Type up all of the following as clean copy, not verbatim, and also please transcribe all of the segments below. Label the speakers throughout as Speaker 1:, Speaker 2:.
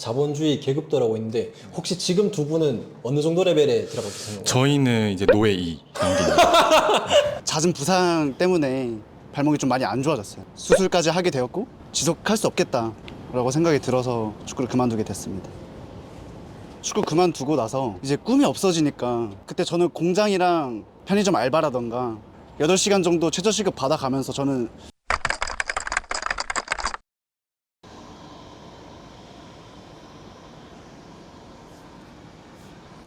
Speaker 1: 자본주의 계급도라고 있는데 혹시 지금 두 분은 어느 정도 레벨에 들어가 계신 건가요?
Speaker 2: 저희는 이제 노예 2 단계입니다.
Speaker 3: 잦은 부상 때문에 발목이 좀 많이 안 좋아졌어요. 수술까지 하게 되었고 지속할 수 없겠다라고 생각이 들어서 축구를 그만두게 됐습니다. 축구 그만두고 나서 이제 꿈이 없어지니까 그때 저는 공장이랑 편의점 알바라던가 8시간 정도 최저시급 받아가면서 저는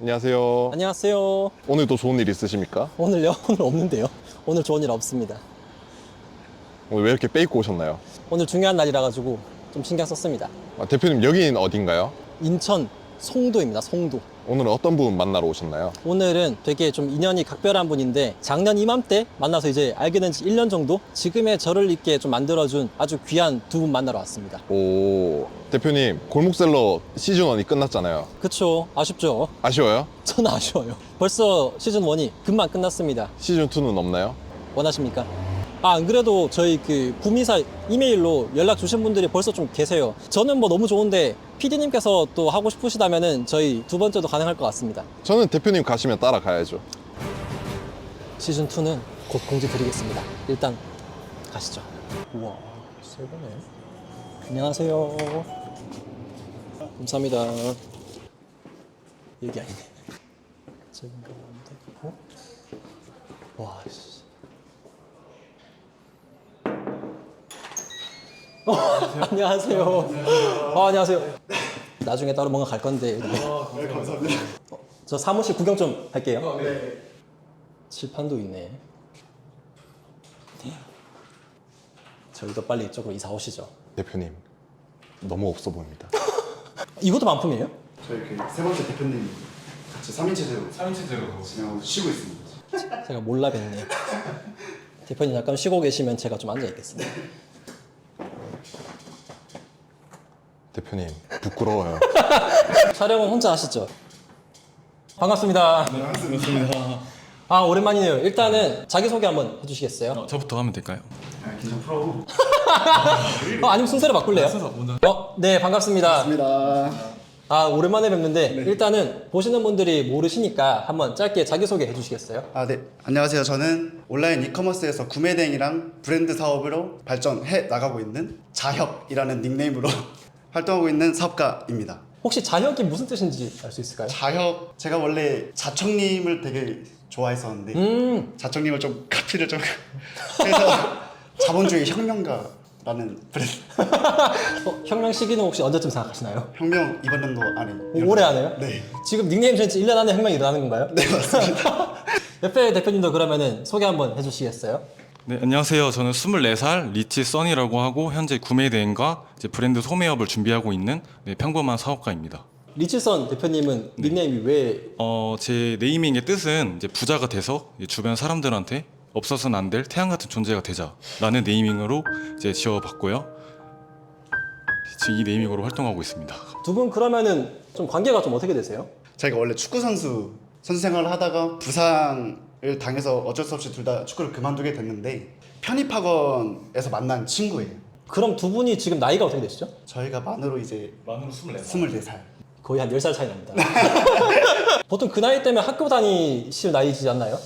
Speaker 4: 안녕하세요.
Speaker 1: 안녕하세요.
Speaker 4: 오늘도 좋은 일 있으십니까?
Speaker 1: 오늘요? 오늘 없는데요. 오늘 좋은 일 없습니다.
Speaker 4: 오늘 왜 이렇게 빼입고 오셨나요?
Speaker 1: 오늘 중요한 날이라 가지고 좀 신경 썼습니다.
Speaker 4: 대표님 여기는 어딘가요?
Speaker 1: 인천 송도입니다. 송도.
Speaker 4: 오늘은 어떤 분 만나러 오셨나요?
Speaker 1: 오늘은 되게 좀 인연이 각별한 분인데 작년 이맘때 만나서 이제 알게 된 지 1년 정도 지금의 저를 있게 좀 만들어준 아주 귀한 두 분 만나러 왔습니다.
Speaker 4: 오, 대표님 골목셀러 시즌1이 끝났잖아요.
Speaker 1: 그쵸. 아쉽죠?
Speaker 4: 아쉬워요?
Speaker 1: 저는 아쉬워요. 벌써 시즌1이 금방 끝났습니다.
Speaker 4: 시즌2는 없나요?
Speaker 1: 원하십니까? 안 그래도 저희 그 구미사 이메일로 연락 주신 분들이 벌써 좀 계세요. 저는 뭐 너무 좋은데 PD님께서 또 하고 싶으시다면은 저희 두 번째도 가능할 것 같습니다.
Speaker 4: 저는 대표님 가시면 따라가야죠.
Speaker 1: 시즌2는 곧 공지 드리겠습니다. 일단 가시죠. 우와, 새 거네. 안녕하세요. 감사합니다. 여기 아니네. 제가 어? 와, 씨. 안녕하세요. 안녕하세요. 나중에 따로 뭔가 갈 건데.
Speaker 3: 네, 감사합니다.
Speaker 1: 저 사무실 구경 좀 할게요. 네. 칠판도 있네. 저희도 빨리 이쪽으로 이사 오시죠.
Speaker 4: 대표님 너무 없어 보입니다.
Speaker 1: 이것도 반품이에요?
Speaker 3: 저희 그 세 번째 대표님 같이 3인체제로 진행하고 쉬고 있습니다.
Speaker 1: 제가 몰라 뵀네. 대표님 잠깐 쉬고 계시면 제가 좀 앉아 있겠습니다.
Speaker 4: 대표님 부끄러워요.
Speaker 1: 촬영은 혼자 하시죠? 반갑습니다.
Speaker 2: 네, 반갑습니다.
Speaker 1: 오랜만이네요. 일단은 자기소개 한번 해주시겠어요?
Speaker 2: 저부터 하면 될까요?
Speaker 3: 긴장 풀어.
Speaker 1: 아니면 순서를 바꿀래요?
Speaker 2: 순서 먼저.
Speaker 1: 네, 반갑습니다.
Speaker 3: 감사합니다.
Speaker 1: 오랜만에 뵙는데 일단은 보시는 분들이 모르시니까 한번 짧게 자기소개 해주시겠어요?
Speaker 3: 네. 안녕하세요. 저는 온라인 이커머스에서 구매 대행이랑 브랜드 사업으로 발전해 나가고 있는 자혁이라는 닉네임으로 활동하고 있는 사업가입니다.
Speaker 1: 혹시 자혁이 무슨 뜻인지 알 수 있을까요?
Speaker 3: 자혁, 제가 원래 자청님을 되게 좋아했었는데 자청님을 좀 카피를 좀 해서 자본주의 혁명가라는 브랜드.
Speaker 1: 혁명 시기는 혹시 언제쯤 생각하시나요?
Speaker 3: 혁명 이번 연도 안에
Speaker 1: 올해 안에요?
Speaker 3: 네.
Speaker 1: 지금 닉네임 전지 1년 안에 혁명이 일어나는 건가요?
Speaker 3: 네, 맞습니다.
Speaker 1: 옆에 대표님도 그러면은 소개 한번 해주시겠어요?
Speaker 2: 네, 안녕하세요. 저는 24살 리치 써니라고 하고 현재 구매 대행과 이제 브랜드 소매업을 준비하고 있는 평범한 사업가입니다.
Speaker 1: 리칠선 대표님은 닉네임이 왜
Speaker 2: 제 네이밍의 뜻은 이제 부자가 돼서 이제 주변 사람들한테 없어서는 안 될 태양 같은 존재가 되자라는 네이밍으로 이제 지어봤고요. 지금 이 네이밍으로 활동하고 있습니다.
Speaker 1: 두 분 그러면은 좀 관계가 좀 어떻게 되세요?
Speaker 3: 제가 원래 축구 선수 생활을 하다가 부상을 당해서 어쩔 수 없이 둘 다 축구를 그만두게 됐는데 편입학원에서 만난 친구예요.
Speaker 1: 그럼 두 분이 지금 나이가 어떻게 되시죠?
Speaker 3: 저희가 만으로 이제
Speaker 2: 만으로 24살.
Speaker 3: 24살.
Speaker 1: 거의 한 10살 차이 납니다. 보통 그 나이 때문에 학교 다니실 나이지 않나요?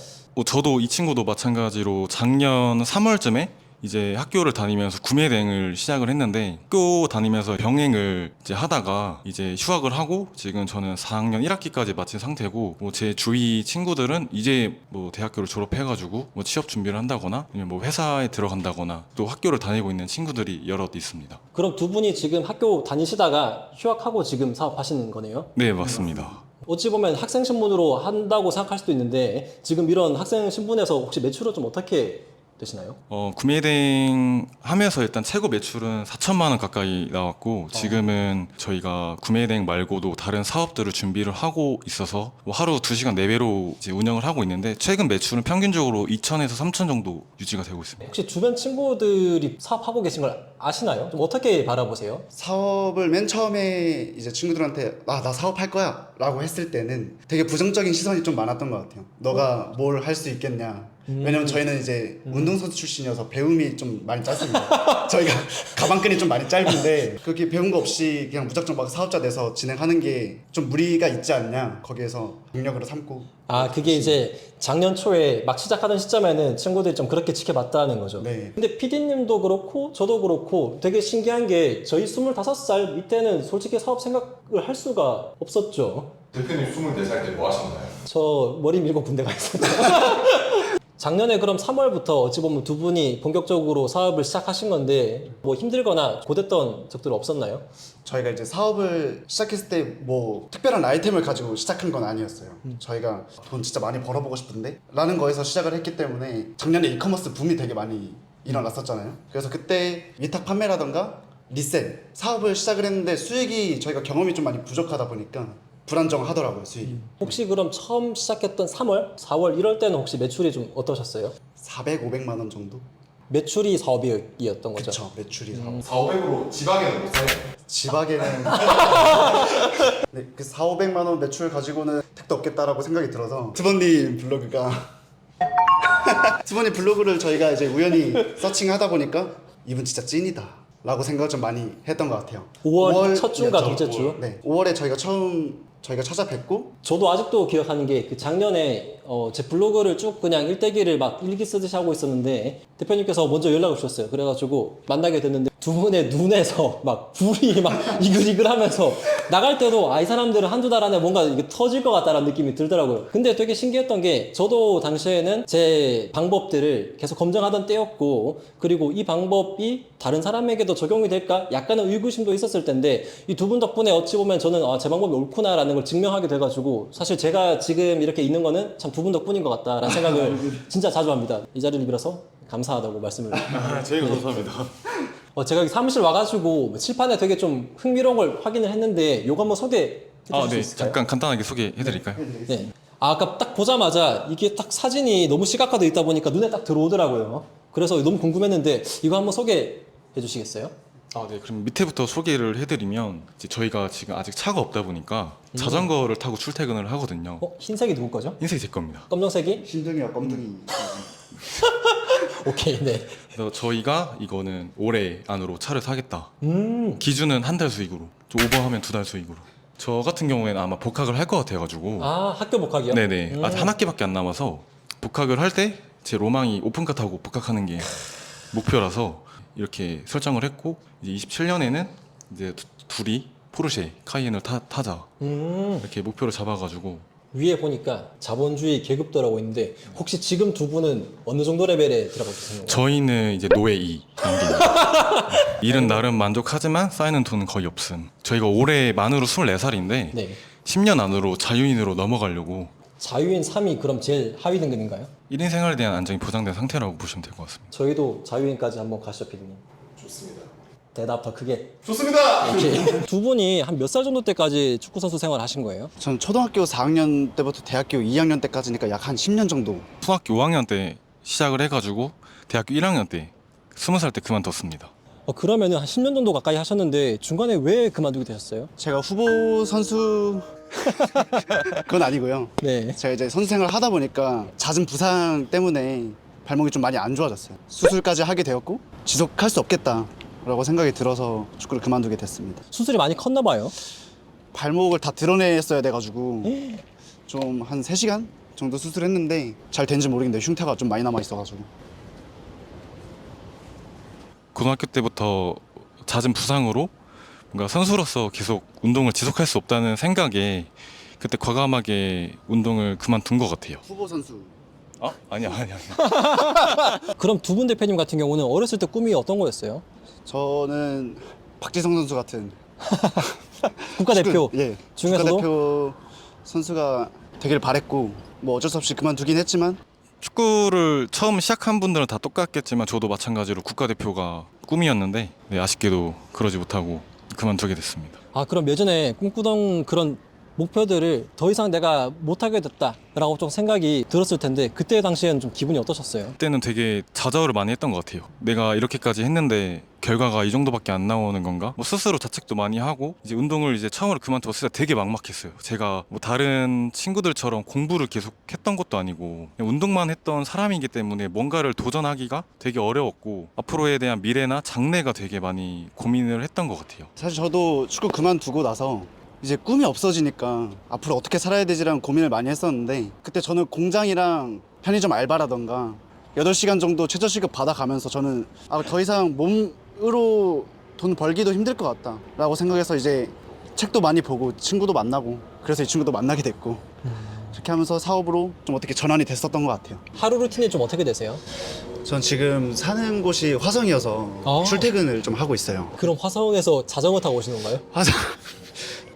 Speaker 2: 저도 이 친구도 마찬가지로 작년 3월쯤에 이제 학교를 다니면서 구매 대행을 시작을 했는데 학교 다니면서 병행을 이제 하다가 이제 휴학을 하고 지금 저는 4학년 1학기까지 마친 상태고 뭐 제 주위 친구들은 이제 뭐 대학교를 졸업해가지고 뭐 취업 준비를 한다거나 아니면 뭐 회사에 들어간다거나 또 학교를 다니고 있는 친구들이 여럿 있습니다.
Speaker 1: 그럼 두 분이 지금 학교 다니시다가 휴학하고 지금 사업하시는 거네요?
Speaker 2: 네, 맞습니다.
Speaker 1: 어찌 보면 학생 신분으로 한다고 생각할 수도 있는데 지금 이런 학생 신분에서 혹시 매출은 좀 어떻게 되시나요?
Speaker 2: 구매 대행 하면서 일단 최고 매출은 4천만 원 가까이 나왔고 지금은 저희가 구매 대행 말고도 다른 사업들을 준비를 하고 있어서 뭐 하루 2시간 내외로 이제 운영을 하고 있는데 최근 매출은 평균적으로 2천에서 3천 정도 유지가 되고 있습니다.
Speaker 1: 혹시 주변 친구들이 사업하고 계신 걸 아시나요? 좀 어떻게 바라보세요?
Speaker 3: 사업을 맨 처음에 이제 친구들한테 나 사업할 거야 라고 했을 때는 되게 부정적인 시선이 좀 많았던 것 같아요. 너가 뭘 할 수 있겠냐. 왜냐면 저희는 이제 운동선수 출신이어서 배움이 좀 많이 짧습니다. 저희가 가방끈이 좀 많이 짧은데 그렇게 배운 거 없이 그냥 무작정 막 사업자 돼서 진행하는 게 좀 무리가 있지 않냐. 거기에서 동력으로 삼고.
Speaker 1: 아, 그게 이제 작년 초에 막 시작하던 시점에는 친구들이 좀 그렇게 지켜봤다는 거죠.
Speaker 3: 네.
Speaker 1: 근데 PD님도 그렇고 저도 그렇고 되게 신기한 게 저희 25살 밑에는 솔직히 사업 생각을 할 수가 없었죠.
Speaker 4: 대표님 24살 때 뭐 하셨나요?
Speaker 1: 저 머리 밀고 군대 가 있었죠. 작년에 그럼 3월부터 어찌 보면 두 분이 본격적으로 사업을 시작하신 건데 뭐 힘들거나 고됐던 적들 없었나요?
Speaker 3: 저희가 이제 사업을 시작했을 때 뭐 특별한 아이템을 가지고 시작한 건 아니었어요. 저희가 돈 진짜 많이 벌어보고 싶은데 라는 거에서 시작을 했기 때문에 작년에 이커머스 붐이 되게 많이 일어났었잖아요. 그래서 그때 위탁 판매라던가 리셀 사업을 시작을 했는데 수익이 저희가 경험이 좀 많이 부족하다 보니까 불안정하더라고요, 수익이.
Speaker 1: 혹시 그럼 처음 시작했던 3월, 4월 이럴 때는 혹시 매출이 좀 어떠셨어요?
Speaker 3: 400, 500만 원 정도?
Speaker 1: 매출이 사업이었던 거죠?
Speaker 3: 그쵸, 매출이 사업.
Speaker 4: 4, 500으로 지방에는 못 사요.
Speaker 3: 지박에는 네, 그 4, 500만 원 매출 가지고는 택도 없겠다라고 생각이 들어서 트번님 블로그가 트번님 블로그를 저희가 이제 우연히 서칭하다 보니까 이분 진짜 찐이다 라고 생각을 좀 많이 했던 것 같아요.
Speaker 1: 5월 첫 주인가
Speaker 3: 5월이었죠.
Speaker 1: 둘째 주?
Speaker 3: 네, 5월에 저희가 찾아뵙고
Speaker 1: 저도 아직도 기억하는 게 그 작년에 제 블로그를 쭉 그냥 일대기를 막 일기 쓰듯이 하고 있었는데 대표님께서 먼저 연락을 주셨어요. 그래가지고 만나게 됐는데 두 분의 눈에서 막 불이 막 이글이글하면서 나갈 때도 이 사람들은 한두 달 안에 뭔가 이게 터질 것 같다라는 느낌이 들더라고요. 근데 되게 신기했던 게 저도 당시에는 제 방법들을 계속 검증하던 때였고 그리고 이 방법이 다른 사람에게도 적용이 될까? 약간의 의구심도 있었을 텐데 이 두 분 덕분에 어찌 보면 저는 제 방법이 옳구나라는 걸 증명하게 돼가지고 사실 제가 지금 이렇게 있는 거는 참 두 분 덕분인 것 같다라는 생각을 진짜 자주 합니다. 이 자리를 빌어서 감사하다고 말씀을
Speaker 2: 제가 감사합니다.
Speaker 1: 제가 여기 사무실 와가지고 칠판에 되게 좀 흥미로운 걸 확인을 했는데 요거 한번 소개해 주실 수
Speaker 2: 네.
Speaker 1: 있을까요?
Speaker 2: 잠깐 간단하게 소개해드릴까요?
Speaker 1: 네. 아까 딱 보자마자 이게 딱 사진이 너무 시각화되어 있다 보니까 눈에 딱 들어오더라고요. 그래서 너무 궁금했는데 이거 한번 소개해 주시겠어요?
Speaker 2: 네. 그럼 밑에부터 소개를 해드리면 이제 저희가 지금 아직 차가 없다 보니까 자전거를 타고 출퇴근을 하거든요.
Speaker 1: 흰색이 누구 거죠?
Speaker 2: 흰색이 제 겁니다.
Speaker 1: 검정색이?
Speaker 3: 신등이와 검둥이
Speaker 1: 오케이, 네.
Speaker 2: 그래서 저희가 이거는 올해 안으로 차를 사겠다. 기준은 한 달 수익으로, 좀 오버하면 2달 수익으로. 저 같은 경우에는 아마 복학을 할 것 같아가지고.
Speaker 1: 학교 복학이요?
Speaker 2: 네네. 아직 한 학기밖에 안 남아서 복학을 할 때 제 로망이 오픈카 타고 복학하는 게 목표라서 이렇게 설정을 했고 이제 27년에는 이제 둘이 포르쉐 카이엔을 타자 이렇게 목표를 잡아가지고
Speaker 1: 위에 보니까 자본주의 계급도라고 있는데 혹시 지금 두 분은 어느 정도 레벨에 들어가 계세요?
Speaker 2: 저희는 이제 노예 2 단계입니다. 일은 나름 만족하지만 쌓이는 돈은 거의 없음. 저희가 올해 만으로 24살인데
Speaker 1: 네.
Speaker 2: 10년 안으로 자유인으로 넘어가려고
Speaker 1: 자유인 3위 그럼 제일 하위 등급인가요?
Speaker 2: 1인 생활에 대한 안정이 보장된 상태라고 보시면 될 것 같습니다.
Speaker 1: 저희도 자유인까지 한번 가시죠, 피디님.
Speaker 4: 좋습니다.
Speaker 1: 대답 더 크게.
Speaker 4: 좋습니다.
Speaker 1: 오케이. 두 분이 한 몇 살 정도 때까지 축구 선수 생활 하신 거예요?
Speaker 3: 저는 초등학교 4학년 때부터 대학교 2학년 때까지니까 약 한 10년 정도.
Speaker 2: 초등학교 5학년 때 시작을 해가지고 대학교 1학년 때 20살 때 그만뒀습니다.
Speaker 1: 그러면은 한 10년 정도 가까이 하셨는데 중간에 왜 그만두게 되셨어요?
Speaker 3: 제가 후보 선수 그건 아니고요.
Speaker 1: 네.
Speaker 3: 제가 이제 선수 생활을 하다 보니까 잦은 부상 때문에 발목이 좀 많이 안 좋아졌어요. 수술까지 하게 되었고 지속할 수 없겠다라고 생각이 들어서 축구를 그만두게 됐습니다.
Speaker 1: 수술이 많이 컸나 봐요.
Speaker 3: 발목을 다 드러냈어야 돼가지고 좀 한 3시간 정도 수술했는데 잘 된지 모르겠는데 흉터가 좀 많이 남아 있어가지고.
Speaker 2: 고등학교 때부터 잦은 부상으로 뭔가 선수로서 계속 운동을 지속할 수 없다는 생각에 그때 과감하게 운동을 그만둔 것 같아요.
Speaker 3: 후보 선수.
Speaker 2: 아니야.
Speaker 1: 그럼 두 분 대표님 같은 경우는 어렸을 때 꿈이 어떤 거였어요?
Speaker 3: 저는 박지성 선수 같은
Speaker 1: 국가대표
Speaker 3: 예,
Speaker 1: 중에서도?
Speaker 3: 국가대표 선수가 되길 바랬고 뭐 어쩔 수 없이 그만두긴 했지만
Speaker 2: 축구를 처음 시작한 분들은 다 똑같겠지만 저도 마찬가지로 국가대표가 꿈이었는데 아쉽게도 그러지 못하고 그만두게 됐습니다.
Speaker 1: 그럼 예전에 꿈꾸던 그런 목표들을 더 이상 내가 못하게 됐다라고 좀 생각이 들었을 텐데 그때 당시에는 좀 기분이 어떠셨어요?
Speaker 2: 그때는 되게 좌절을 많이 했던 것 같아요. 내가 이렇게까지 했는데 결과가 이 정도밖에 안 나오는 건가? 뭐 스스로 자책도 많이 하고 이제 운동을 이제 처음으로 그만뒀을 때 되게 막막했어요. 제가 뭐 다른 친구들처럼 공부를 계속 했던 것도 아니고 그냥 운동만 했던 사람이기 때문에 뭔가를 도전하기가 되게 어려웠고 앞으로에 대한 미래나 장래가 되게 많이 고민을 했던 것 같아요.
Speaker 3: 사실 저도 축구 그만두고 나서 이제 꿈이 없어지니까 앞으로 어떻게 살아야 되지라는 고민을 많이 했었는데 그때 저는 공장이랑 편의점 알바라던가 8시간 정도 최저시급 받아가면서 저는 더 이상 몸으로 돈 벌기도 힘들 것 같다 라고 생각해서 이제 책도 많이 보고 친구도 만나고 그래서 이 친구도 만나게 됐고 그렇게 하면서 사업으로 좀 어떻게 전환이 됐었던 것 같아요.
Speaker 1: 하루 루틴이 좀 어떻게 되세요?
Speaker 3: 전 지금 사는 곳이 화성이어서 출퇴근을 좀 하고 있어요.
Speaker 1: 그럼 화성에서 자전거 타고 오시는 건가요?
Speaker 3: 화성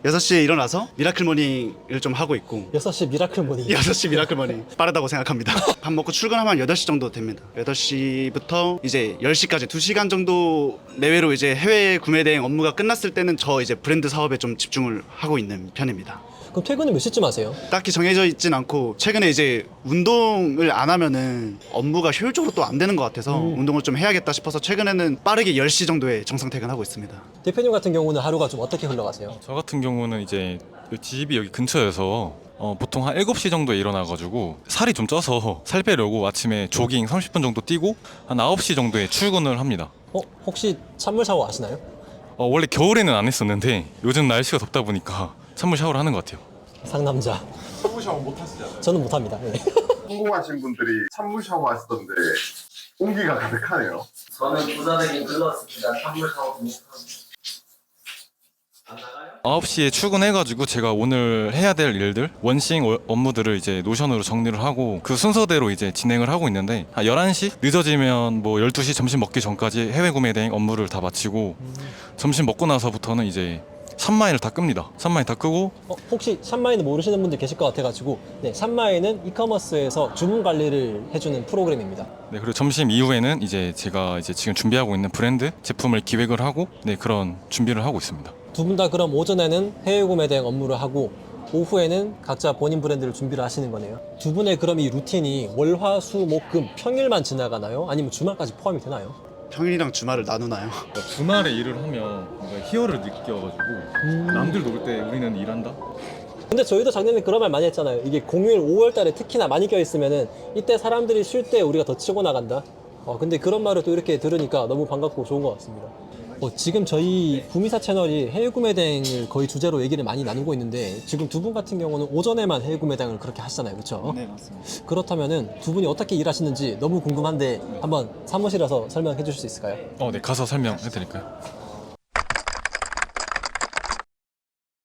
Speaker 3: 6시에 일어나서 미라클 모닝을 좀 하고 있고
Speaker 1: 6시 미라클 모닝.
Speaker 3: 6시 미라클 모닝 빠르다고 생각합니다. 밥 먹고 출근하면 8시 정도 됩니다. 8시부터 이제 10시까지 2시간 정도 내외로 이제 해외 구매 대행 업무가 끝났을 때는 저 이제 브랜드 사업에 좀 집중을 하고 있는 편입니다.
Speaker 1: 그럼 퇴근은 몇 시쯤 하세요?
Speaker 3: 딱히 정해져 있진 않고 최근에 이제 운동을 안 하면은 업무가 효율적으로 또 안 되는 것 같아서 운동을 좀 해야겠다 싶어서 최근에는 빠르게 10시 정도에 정상 퇴근하고 있습니다.
Speaker 1: 대표님 같은 경우는 하루가 좀 어떻게 흘러가세요?
Speaker 2: 저 같은 경우는 이제 집이 여기 근처여서 보통 한 7시 정도에 일어나가지고 살이 좀 쪄서 살 빼려고 아침에 조깅 30분 정도 뛰고 한 9시 정도에 출근을 합니다.
Speaker 1: 혹시 찬물 샤워 아시나요?
Speaker 2: 원래 겨울에는 안 했었는데 요즘 날씨가 덥다 보니까 찬물 샤워를 하는 것 같아요.
Speaker 1: 상남자.
Speaker 4: 찬물 샤워 못 하시잖아요.
Speaker 1: 저는 못합니다. 네.
Speaker 4: 성공하신 분들이 찬물 샤워 하시던데 온기가 가득하네요.
Speaker 5: 저는 부산행이 글렀습니다. 찬물 샤워 못하고. 안 나가요?
Speaker 2: 9시에 출근해가지고 제가 오늘 해야 될 일들 원싱 업무들을 이제 노션으로 정리를 하고 그 순서대로 이제 진행을 하고 있는데 한 11시 늦어지면 뭐 12시 점심 먹기 전까지 해외 구매 대행 업무를 다 마치고 점심 먹고 나서부터는 이제 샵마이를 다 끕니다. 샵마이 다 끄고
Speaker 1: 혹시 샵마이는 모르시는 분들 계실 것 같아가지고 네, 샵마이는 이커머스에서 주문 관리를 해주는 프로그램입니다.
Speaker 2: 네, 그리고 점심 이후에는 이제 제가 이제 지금 준비하고 있는 브랜드 제품을 기획을 하고 네, 그런 준비를 하고 있습니다.
Speaker 1: 두 분 다 그럼 오전에는 해외 구매 대행 업무를 하고 오후에는 각자 본인 브랜드를 준비를 하시는 거네요. 두 분의 그럼 이 루틴이 월, 화, 수, 목, 금 평일만 지나가나요? 아니면 주말까지 포함이 되나요?
Speaker 3: 평일이랑 주말을 나누나요?
Speaker 2: 주말에 일을 하면 뭔가 희열을 느껴가지고 남들 놀 때 우리는 일한다?
Speaker 1: 근데 저희도 작년에 그런 말 많이 했잖아요. 이게 공휴일 5월 달에 특히나 많이 껴있으면은 이때 사람들이 쉴 때 우리가 더 치고 나간다. 근데 그런 말을 또 이렇게 들으니까 너무 반갑고 좋은 것 같습니다. 지금 저희 구미사 채널이 해외 구매 대행을 거의 주제로 얘기를 많이 나누고 있는데 지금 두 분 같은 경우는 오전에만 해외 구매 대행을 그렇게 하시잖아요, 그렇죠?
Speaker 3: 네, 맞습니다.
Speaker 1: 그렇다면은 두 분이 어떻게 일하시는지 너무 궁금한데 한번 사무실에서 설명해 주실 수 있을까요?
Speaker 2: 네, 가서 설명해드릴까요?